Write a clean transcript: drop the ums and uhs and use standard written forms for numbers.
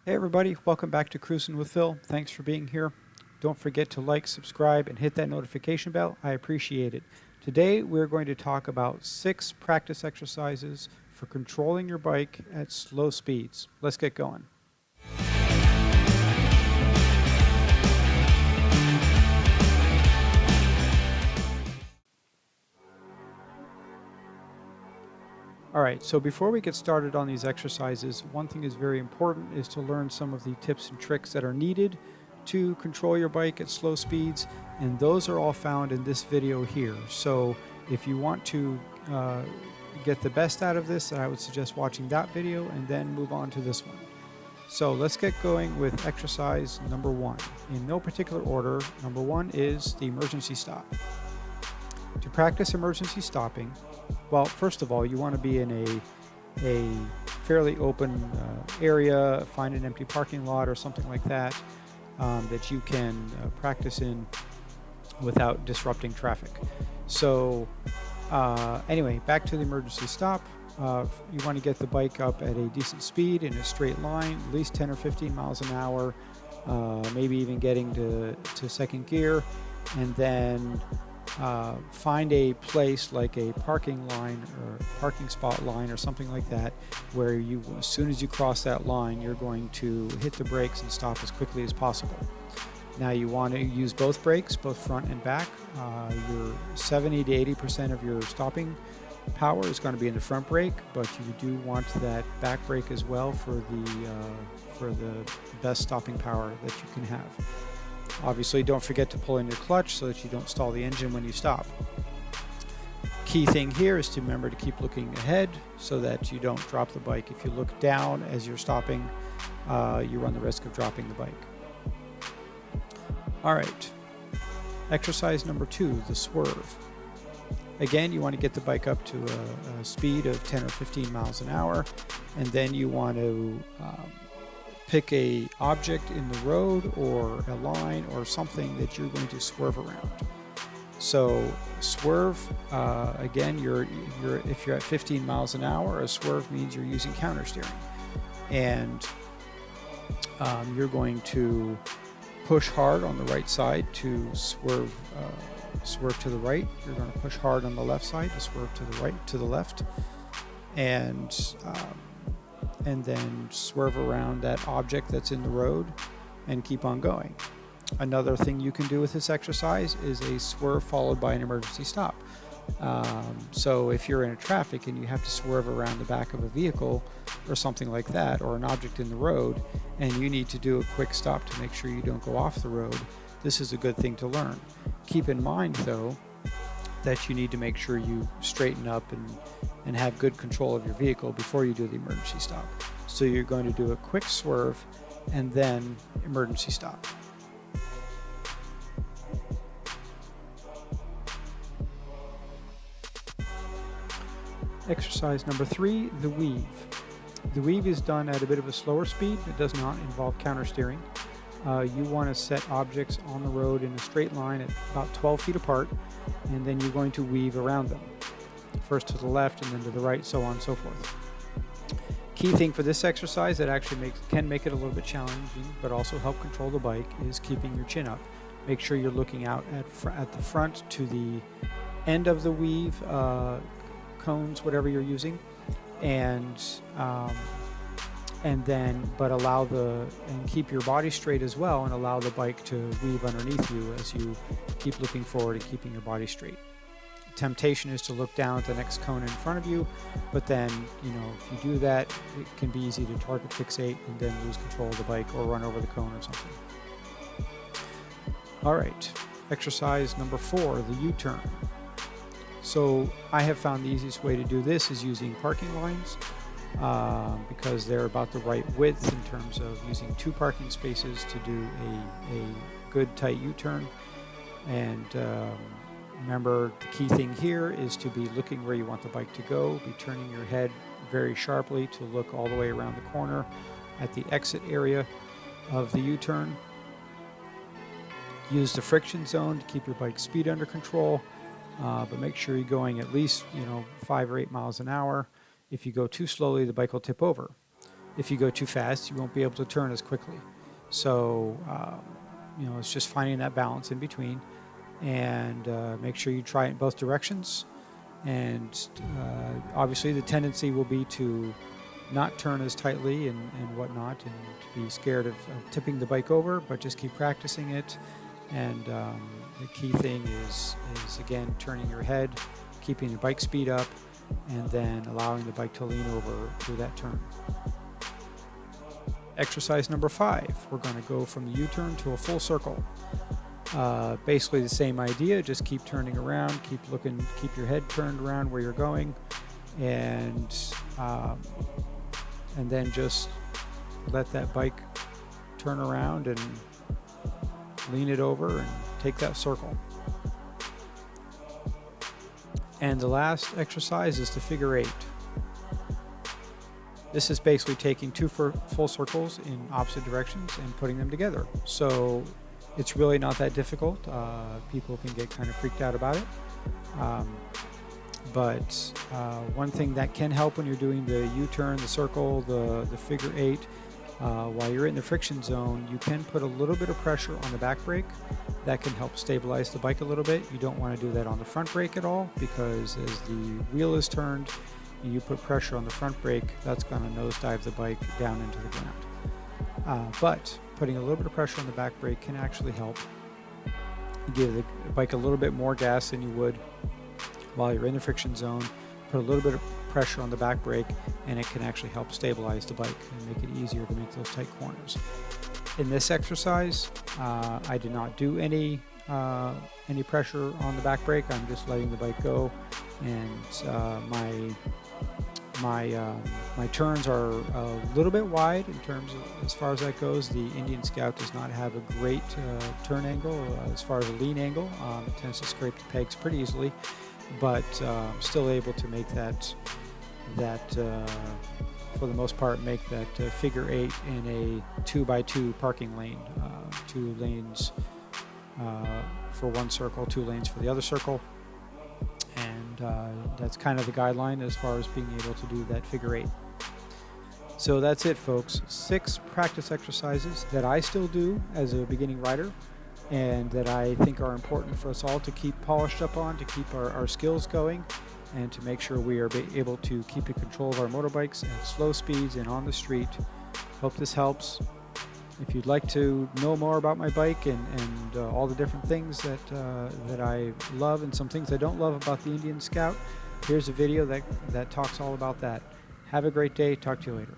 Hey everybody, welcome back to Cruising with Phil. Thanks for being here. Don't forget to like, subscribe, and hit that notification bell. I appreciate it. Today we're going to talk about 6 practice exercises for controlling your bike at slow speeds. Let's get going. Alright, so before we get started on these exercises, one thing is very important is to learn some of the tips and tricks that are needed to control your bike at slow speeds, and those are all found in this video here. So if you want to get the best out of this, I would suggest watching that video and then move on to this one. So let's get going with exercise number 1. In no particular order, number 1 is the emergency stop. To practice emergency stopping, well, first of all, you want to be in a fairly open area, find an empty parking lot or something like that that you can practice in without disrupting traffic. So anyway, back to the emergency stop. You want to get the bike up at a decent speed in a straight line, at least 10 or 15 miles an hour, maybe even getting to second gear, and then find a place like a parking line or parking spot line or something like that where you, as soon as you cross that line, you're going to hit the brakes and stop as quickly as possible. Now you want to use both brakes, both front and back. Your 70 to 80% of your stopping power is going to be in the front brake, but you do want that back brake as well for the best stopping power that you can have. Obviously, don't forget to pull in your clutch so that you don't stall the engine when you stop. Key thing here is to remember to keep looking ahead so that you don't drop the bike. If you look down as you're stopping, you run the risk of dropping the bike. All right, exercise number 2, the swerve. Again, you want to get the bike up to a speed of 10 or 15 miles an hour, and then you want to pick a object in the road or a line or something that you're going to swerve around. So swerve, again, if you're at 15 miles an hour, a swerve means you're using counter steering, and you're going to push hard on the right side to swerve to the right. You're going to push hard on the left side to swerve to the right, to the left, and then swerve around that object that's in the road and keep on going. Another thing you can do with this exercise is a swerve followed by an emergency stop. So if you're in a traffic and you have to swerve around the back of a vehicle or something like that, or an object in the road, and you need to do a quick stop to make sure you don't go off the road, this is a good thing to learn. Keep in mind, though, that you need to make sure you straighten up and have good control of your vehicle before you do the emergency stop. So you're going to do a quick swerve and then emergency stop. Exercise number 3, the weave. The weave is done at a bit of a slower speed. It does not involve counter steering. You want to set objects on the road in a straight line at about 12 feet apart, and then you're going to weave around them. First to the left and then to the right, so on and so forth. Key thing for this exercise that actually can make it a little bit challenging, but also help control the bike, is keeping your chin up. Make sure you're looking out at the front to the end of the weave, cones, whatever you're using, and keep your body straight as well, and allow the bike to weave underneath you as you keep looking forward and keeping your body straight. Temptation is to look down at the next cone in front of you, but then, if you do that, it can be easy to target fixate and then lose control of the bike or run over the cone or something. All right, exercise number 4, the U-turn. So I have found the easiest way to do this is using parking lines, because they're about the right width in terms of using 2 parking spaces to do a good tight U-turn. And remember, the key thing here is to be looking where you want the bike to go, be turning your head very sharply to look all the way around the corner at the exit area of the U-turn. Use the friction zone to keep your bike's speed under control, but make sure you're going at least 5 or 8 miles an hour. If you go too slowly, the bike will tip over. if you go too fast, you won't be able to turn as quickly. So, it's just finding that balance in between, and make sure you try it in both directions. And obviously the tendency will be to not turn as tightly and whatnot, and to be scared of tipping the bike over, but just keep practicing it. And the key thing is again, turning your head, keeping your bike speed up, and then allowing the bike to lean over through that turn. Exercise number 5, we're going to go from the U-turn to a full circle. Basically the same idea, just keep turning around, keep your head turned around where you're going, and then just let that bike turn around and lean it over and take that circle. And the last exercise is the figure 8. This is basically taking 2 full circles in opposite directions and putting them together. So it's really not that difficult. People can get kind of freaked out about it. But one thing that can help when you're doing the U-turn, the circle, the figure 8, while you're in the friction zone, you can put a little bit of pressure on the back brake. That can help stabilize the bike a little bit. You don't want to do that on the front brake at all, because as the wheel is turned and you put pressure on the front brake, that's going to nosedive the bike down into the ground. But putting a little bit of pressure on the back brake can actually help give the bike a little bit more gas than you would while you're in the friction zone. Put a little bit of pressure on the back brake, and it can actually help stabilize the bike and make it easier to make those tight corners. In this exercise, I did not do any pressure on the back brake. I'm just letting the bike go, and my turns are a little bit wide in terms of as far as that goes. The Indian Scout does not have a great turn angle as far as a lean angle. It tends to scrape the pegs pretty easily, but still able to make that for the most part, make that figure 8 in a 2x2 parking lane. 2 lanes for one circle, 2 lanes for the other circle. And that's kind of the guideline as far as being able to do that figure 8. So that's it, folks. 6 practice exercises that I still do as a beginning rider, and that I think are important for us all to keep polished up on, to keep our skills going, and to make sure we are able to keep in control of our motorbikes at slow speeds and on the street. Hope this helps. If you'd like to know more about my bike and all the different things that I love and some things I don't love about the Indian Scout, here's a video that talks all about that. Have a great day. Talk to you later.